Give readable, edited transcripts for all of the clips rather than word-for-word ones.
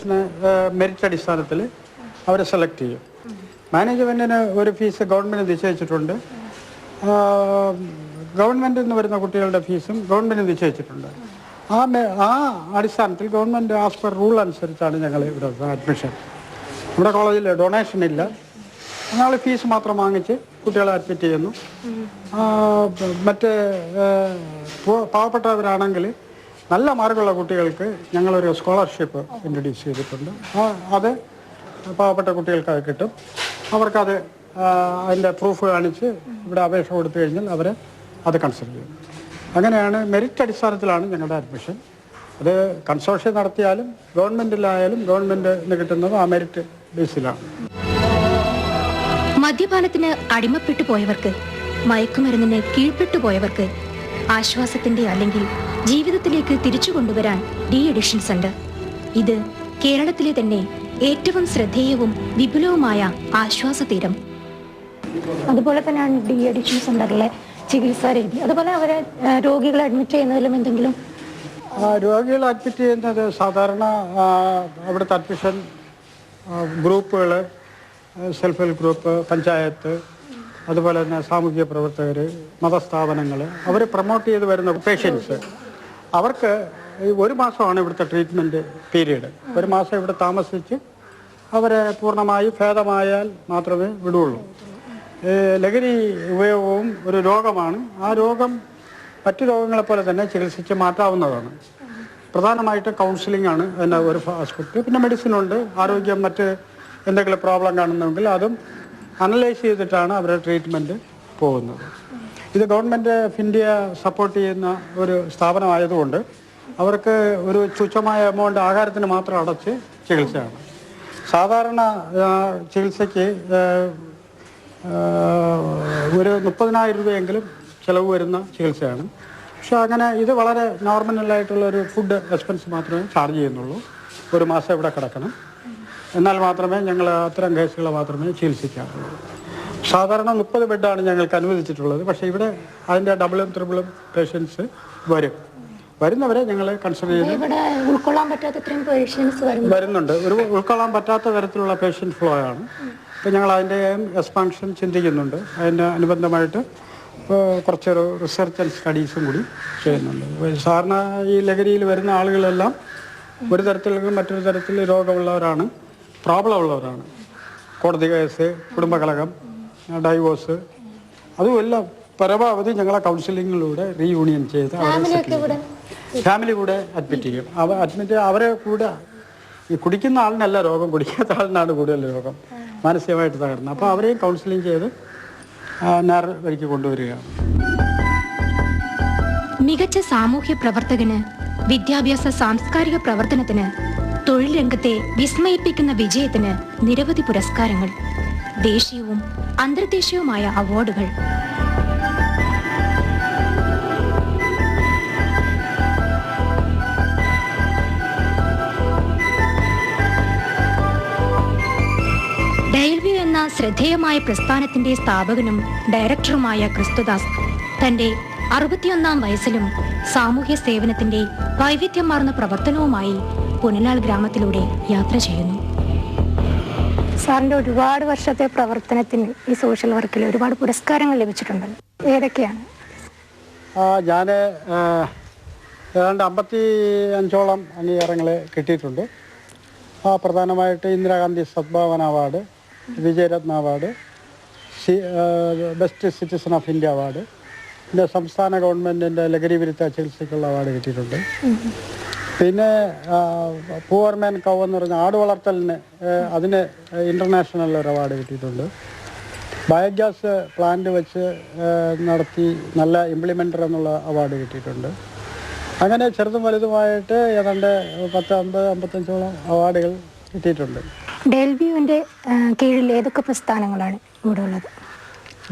ടീച്ചേഴ്സിനെ merit അടിസ്ഥാനത്തിൽ അവരെ select ചെയ്യും. മാനേജ്മെൻറ്റിന് ഒരു ഫീസ് ഗവൺമെൻറ് നിശ്ചയിച്ചിട്ടുണ്ട്. ഗവൺമെൻറ്റിൽ നിന്ന് വരുന്ന കുട്ടികളുടെ ഫീസും ഗവൺമെൻറ് നിശ്ചയിച്ചിട്ടുണ്ട്. ആ അടിസ്ഥാനത്തിൽ ഗവൺമെൻറ് ആസ് പെർ റൂൾ അനുസരിച്ചാണ് ഞങ്ങൾ ഇവിടെ അഡ്മിഷൻ. നമ്മുടെ കോളേജിൽ ഡൊണേഷൻ ഇല്ല. ഞങ്ങൾ ഫീസ് മാത്രം വാങ്ങിച്ച് കുട്ടികളെ അഡ്മിറ്റ് ചെയ്യുന്നു. മറ്റ് പാവപ്പെട്ടവരാണെങ്കിൽ നല്ല മാർക്കുള്ള കുട്ടികൾക്ക് ഞങ്ങളൊരു സ്കോളർഷിപ്പ് ഇൻട്രൊഡ്യൂസ് ചെയ്തിട്ടുണ്ട്. അത് പാവപ്പെട്ട കുട്ടികൾക്ക് കിട്ടും. അവർക്കത് അതിൻ്റെ പ്രൂഫ് കാണിച്ച് ഇവിടെ അപേക്ഷ കൊടുത്തു കഴിഞ്ഞാൽ അവർ അത് കൺസിഡർ ചെയ്യും. അങ്ങനെയാണ് മെറിറ്റ് അടിസ്ഥാനത്തിലാണ് ഞങ്ങളുടെ അഡ്മിഷൻ. അത് കൺസോർഷ്യം നടത്തിയാലും ഗവൺമെൻറ്റിലായാലും ഗവൺമെൻറ്റിന് കിട്ടുന്നത് ആ മെറിറ്റ് ബേസിലാണ്. മദ്യപാനത്തിന് അടിമപ്പെട്ടു പോയവർക്ക്, മയക്കുമരുന്നിന് കീഴ്പ്പെട്ടു പോയവർക്ക് ആശ്വാസത്തിന്റെ അല്ലെങ്കിൽ ജീവിതത്തിലേക്ക് തിരിച്ചു കൊണ്ടുവരാൻ ഡി അഡിക്ഷൻ സെന്റർ. ഇത് കേരളത്തിലെ തന്നെ ഏറ്റവും ശ്രദ്ധേയവും വിപുലവുമായ ആശ്വാസ തീരം. അതുപോലെ തന്നെയാണ് ഡി അഡിക്ഷൻ സെന്ററിലെ ചികിത്സാ രീതി. അതുപോലെ അവരെ രോഗികളെ അഡ്മിറ്റ് ചെയ്യുന്നതിലും എന്തെങ്കിലും? രോഗികളെ അഡ്മിറ്റ് ചെയ്യുന്നത് സാധാരണ അവിടുത്തെ അഡ്മിഷൻ ഗ്രൂപ്പുകൾ, സെൽഫ് ഹെൽപ്പ് ഗ്രൂപ്പ്, പഞ്ചായത്ത്, അതുപോലെ തന്നെ സാമൂഹിക പ്രവർത്തകർ, മതസ്ഥാപനങ്ങൾ, അവർ പ്രൊമോട്ട് ചെയ്ത് വരുന്ന പേഷ്യൻസ്, അവർക്ക് 1 മാസമാണ് ഇവിടുത്തെ ട്രീറ്റ്മെൻറ്റ് പീരീഡ്. 1 മാസം ഇവിടെ താമസിച്ച് അവരെ പൂർണ്ണമായി ഭേദമായാൽ മാത്രമേ വിടുകയുള്ളൂ. ലഹരി ഉപയോഗവും ഒരു രോഗമാണ്. ആ രോഗം മറ്റു രോഗങ്ങളെപ്പോലെ തന്നെ ചികിത്സിച്ച് മാറ്റാവുന്നതാണ്. പ്രധാനമായിട്ട് കൗൺസിലിംഗ് ആണ് അതിൻ്റെ ഒരു ആസ്പെക്ട്. പിന്നെ മെഡിസിനുണ്ട്. ആരോഗ്യം മറ്റ് എന്തെങ്കിലും പ്രോബ്ലം കാണുന്നുണ്ടെങ്കിൽ അതും അനലൈസ് ചെയ്തിട്ടാണ് അവരുടെ ട്രീറ്റ്മെൻറ്റ് പോകുന്നത്. ഇത് ഗവൺമെൻറ് ഓഫ് ഇന്ത്യ സപ്പോർട്ട് ചെയ്യുന്ന ഒരു സ്ഥാപനമായതുകൊണ്ട് അവർക്ക് ഒരു തുച്ഛമായ എമൗണ്ട് ആഹാരത്തിന് മാത്രം അടച്ച് ചികിത്സയാണ്. സാധാരണ ചികിത്സയ്ക്ക് ഒരു 30,000 രൂപയെങ്കിലും ചിലവ് വരുന്ന ചികിത്സയാണ്. പക്ഷെ അങ്ങനെ ഇത് വളരെ നോർമലായിട്ടുള്ളൊരു ഫുഡ് എക്സ്പെൻസ് മാത്രമേ ചാർജ് ചെയ്യുന്നുള്ളൂ. 1 മാസം ഇവിടെ കിടക്കണം. എന്നാൽ മാത്രമേ ഞങ്ങൾ അത്തരം കേസുകൾ മാത്രമേ ചികിത്സിക്കാറുള്ളൂ. സാധാരണ 30 ബെഡാണ് ഞങ്ങൾക്ക് അനുവദിച്ചിട്ടുള്ളത്. പക്ഷേ ഇവിടെ അതിൻ്റെ ഡബിളും ട്രിപ്പിളും പേഷ്യൻസ് വരുന്നവരെ ഞങ്ങൾ കൺസിഡർ ചെയ്ത് ഉൾക്കൊള്ളാൻ പറ്റാത്ത വരുന്നുണ്ട്. ഒരു ഉൾക്കൊള്ളാൻ പറ്റാത്ത തരത്തിലുള്ള പേഷ്യൻ്റ് ഫ്ലോ ആണ്. അപ്പോൾ ഞങ്ങൾ അതിൻ്റെ എക്സ്പാൻഷൻ ചിന്തിക്കുന്നുണ്ട്. അതിന് അനുബന്ധമായിട്ട് കുറച്ചൊരു റിസർച്ച് ആൻഡ് സ്റ്റഡീസും കൂടി ചെയ്യുന്നുണ്ട്. സാധാരണ ഈ ലഹരിയിൽ വരുന്ന ആളുകളെല്ലാം ഒരു തരത്തിലും മറ്റൊരു തരത്തിൽ രോഗമുള്ളവരാണ്, പ്രോബ്ലം ഉള്ളവരാണ്. കോടതി കേസ്, കുടുംബകലഹം, ഡൈവോഴ്സ്, അതുമെല്ലാം പരമാവധി ഞങ്ങളെ കൗൺസിലിങ്ങിലൂടെ റീയൂണിയൻ ചെയ്ത് ഫാമിലി കൂടെ അഡ്മിറ്റ് ചെയ്യും. അവരെ കൂടെ ഈ കുടിക്കുന്ന ആളിനല്ല രോഗം, കുടിക്കാത്ത ആളിനാണ് കൂടുതൽ രോഗം, മാനസികമായിട്ട് തകർന്നത്. അപ്പോൾ അവരെയും കൗൺസിലിംഗ് ചെയ്ത് നേർ വഴിക്ക് കൊണ്ടുവരികയാണ്. മികച്ച സാമൂഹ്യ പ്രവർത്തകന്, വിദ്യാഭ്യാസ സാംസ്കാരിക പ്രവർത്തനത്തിന്, തൊഴിൽ രംഗത്തെ വിസ്മയിപ്പിക്കുന്ന വിജയത്തിന് നിരവധി പുരസ്കാരങ്ങൾ, ദേശീയവും അന്തർദേശീയവുമായ അവാർഡുകൾ. ഡയൽവ്യൂ എന്ന ശ്രദ്ധേയമായ പ്രസ്ഥാനത്തിന്റെ സ്ഥാപകനും ഡയറക്ടറുമായ ക്രിസ്തുദാസ് തന്റെ 61-ാം വയസ്സിലും സാമൂഹ്യ സേവനത്തിന്റെ വൈവിധ്യമാർന്ന പ്രവർത്തനവുമായി പുനലാൽ ഗ്രാമത്തിലൂടെ യാത്ര ചെയ്യുന്നു. സാറിന്റെ ഒരുപാട് വർഷത്തെ പ്രവർത്തനത്തിന് ഈ സോഷ്യൽ വർക്കിൽ ഒരുപാട് പുരസ്കാരങ്ങൾ ലഭിച്ചിട്ടുണ്ടല്ലോ. ഏതൊക്കെയാണ്? ഞാൻ ഏതാണ്ട് 55ഓളം അംഗീകാരങ്ങൾ കിട്ടിയിട്ടുണ്ട്. പ്രധാനമായിട്ട് Indira Gandhi Sadbhavana award, Vijayaratna award, best citizen of India award, പിന്നെ സംസ്ഥാന ഗവൺമെൻറ്റിൻ്റെ ലഹരി വിരുദ്ധ ചികിത്സയ്ക്കുള്ള അവാർഡ് കിട്ടിയിട്ടുണ്ട്. പിന്നെ പൂവർമാൻ കൗ എന്ന് പറഞ്ഞ ആട് വളർത്തലിന് അതിന് ഇൻ്റർനാഷണൽ ഒരു അവാർഡ് കിട്ടിയിട്ടുണ്ട്. ബയോഗ്യാസ് പ്ലാന്റ് വെച്ച് നടത്തി നല്ല ഇംപ്ലിമെൻ്റർ എന്നുള്ള അവാർഡ് കിട്ടിയിട്ടുണ്ട്. അങ്ങനെ ചെറുതും വലുതുമായിട്ട് ഏതാണ്ട് 50-55ഓളം അവാർഡുകൾ കിട്ടിയിട്ടുണ്ട്. ഡയൽവ്യൂവിൻ്റെ കീഴിൽ ഏതൊക്കെ പ്രസ്ഥാനങ്ങളാണ് ഇവിടെ ഉള്ളത്?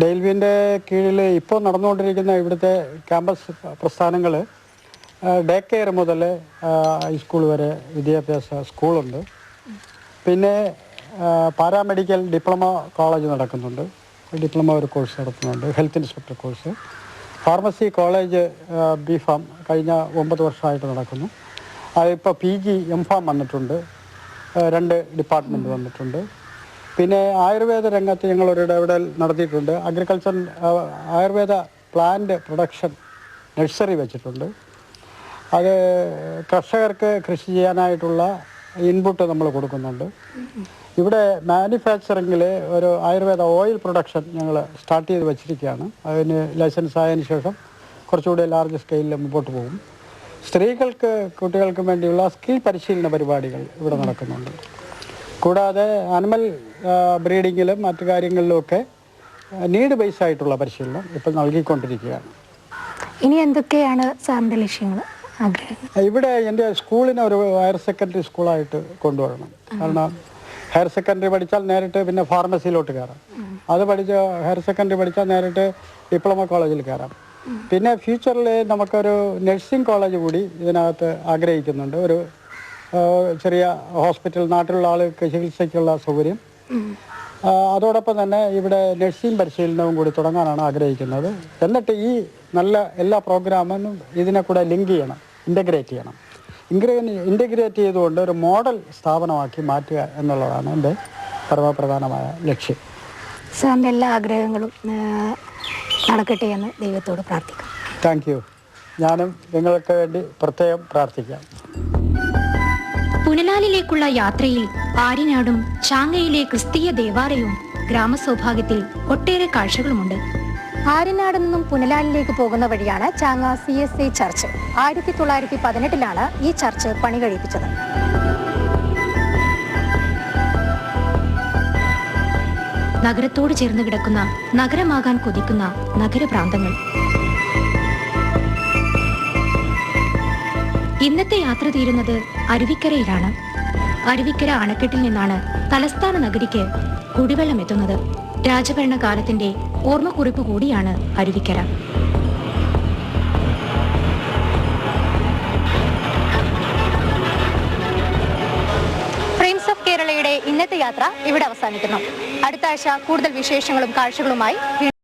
ഡയൽവ്യൂവിൻ്റെ കീഴിൽ ഇപ്പോൾ നടന്നുകൊണ്ടിരിക്കുന്ന ഇവിടുത്തെ ക്യാമ്പസ് പ്രസ്ഥാനങ്ങൾ ഡേ കെയർ മുതൽ ഹൈസ്കൂൾ വരെ വിദ്യാഭ്യാസ സ്കൂളുണ്ട്. പിന്നെ പാരാമെഡിക്കൽ ഡിപ്ലോമ കോളേജ് നടക്കുന്നുണ്ട്. ഡിപ്ലോമ ഒരു കോഴ്സ് നടത്തുന്നുണ്ട്, health inspector course. Pharmacy college BPharm കഴിഞ്ഞ 9 വർഷമായിട്ട് നടക്കുന്നു. അതിപ്പോൾ PG MPharm വന്നിട്ടുണ്ട്. 2 ഡിപ്പാർട്ട്മെൻറ്റ് വന്നിട്ടുണ്ട്. പിന്നെ ആയുർവേദ രംഗത്ത് ഞങ്ങളൊരു ഇടപെടൽ നടത്തിയിട്ടുണ്ട്. Agriculture Ayurveda plant production nursery വെച്ചിട്ടുണ്ട്. അത് കർഷകർക്ക് കൃഷി ചെയ്യാനായിട്ടുള്ള ഇൻപുട്ട് നമ്മൾ കൊടുക്കുന്നുണ്ട്. ഇവിടെ മാനുഫാക്ചറിങ്ങിൽ ഒരു ആയുർവേദ ഓയിൽ പ്രൊഡക്ഷൻ ഞങ്ങൾ സ്റ്റാർട്ട് ചെയ്ത് വെച്ചിരിക്കുകയാണ്. അതിന് ലൈസൻസ് ആയതിനു ശേഷം കുറച്ചുകൂടി ലാർജ് സ്കെയിലിൽ മുമ്പോട്ട് പോകും. സ്ത്രീകൾക്ക് കുട്ടികൾക്കും വേണ്ടിയുള്ള സ്കിൽ പരിശീലന പരിപാടികൾ ഇവിടെ നടക്കുന്നുണ്ട്. കൂടാതെ അനിമൽ ബ്രീഡിങ്ങിലും മറ്റു കാര്യങ്ങളിലുമൊക്കെ നീഡ് ബേസ് ആയിട്ടുള്ള പരിശീലനം ഇപ്പോൾ നൽകിക്കൊണ്ടിരിക്കുകയാണ്. ഇനി എന്തൊക്കെയാണ് സാറിൻ്റെ ലക്ഷ്യങ്ങൾ, ആഗ്രഹങ്ങൾ? ഇവിടെ എൻ്റെ സ്കൂളിനെ ഒരു ഹയർ സെക്കൻഡറി സ്കൂളായിട്ട് കൊണ്ടുവരണം. കാരണം ഹയർ സെക്കൻഡറി പഠിച്ചാൽ നേരിട്ട് പിന്നെ ഫാർമസിയിലോട്ട് കയറാം. അത് പഠിച്ച് ഹയർ സെക്കൻഡറി പഠിച്ചാൽ നേരിട്ട് ഡിപ്ലോമ കോളേജിൽ കയറാം. പിന്നെ ഫ്യൂച്ചറിൽ നമുക്കൊരു നഴ്സിംഗ് കോളേജ് കൂടി ഇതിനകത്ത് ആഗ്രഹിക്കുന്നുണ്ട്. ഒരു ചെറിയ ഹോസ്പിറ്റൽ, നാട്ടിലുള്ള ആളുകൾക്ക് ചികിത്സയ്ക്കുള്ള സൗകര്യം. അതോടൊപ്പം തന്നെ ഇവിടെ നഴ്സിംഗ് പരിശീലനവും കൂടി തുടങ്ങാനാണ് ആഗ്രഹിക്കുന്നത്. എന്നിട്ട് ഈ നല്ല എല്ലാ പ്രോഗ്രാമും ഇതിനെ കൂടെ ലിങ്ക് ചെയ്യണം, ഇൻ്റഗ്രേറ്റ് ചെയ്യണം. ഇൻ്റഗ്രേറ്റ് ചെയ്തുകൊണ്ട് ഒരു മോഡൽ സ്ഥാപനമാക്കി മാറ്റുക എന്നുള്ളതാണ് എൻ്റെ പരമപ്രധാനമായ ലക്ഷ്യം. സാറിൻ്റെ എല്ലാ ആഗ്രഹങ്ങളും നടക്കട്ടെ എന്ന് ദൈവത്തോട് പ്രാർത്ഥിക്കാം. Thank you. ഞാനും നിങ്ങൾക്ക് വേണ്ടി പ്രത്യേകം പ്രാർത്ഥിക്കാം. പുനലാലിലേക്കുള്ള യാത്രയിൽ ആര്യനാടും ചാങ്ങയിലെ ക്രിസ്തീയ ദേവാലയവും ഗ്രാമസൗഭാഗ്യത്തിൽ ഒട്ടേറെ കാഴ്ചകളുമുണ്ട്. ആര്യനാട് നിന്നും പുനലാലിലേക്ക് പോകുന്ന വഴിയാണ് ചാങ്ങ CSI ചർച്ച്. 1918 ഈ ചർച്ച് പണി കഴിപ്പിച്ചത്. നഗരത്തോട് ചേർന്ന് കിടക്കുന്ന, നഗരമാകാൻ കൊതിക്കുന്ന നഗരപ്രാന്തങ്ങൾ. ഇന്നത്തെ യാത്ര തീരുന്നത് അരുവിക്കരയിലാണ്. അരുവിക്കര അണക്കെട്ടിൽ നിന്നാണ് തലസ്ഥാന നഗരിക്ക് കുടിവെള്ളം എത്തുന്നത്. രാജഭരണകാലത്തിന്റെ ഓർമ്മക്കുറിപ്പ് കൂടിയാണ് അരുവിക്കര. ഫ്രെയിംസ് ഓഫ് കേരളയുടെ ഇന്നത്തെ യാത്ര ഇവിടെ അവസാനിക്കുന്നു. അടുത്ത ആഴ്ച കൂടുതൽ വിശേഷങ്ങളും കാഴ്ചകളുമായി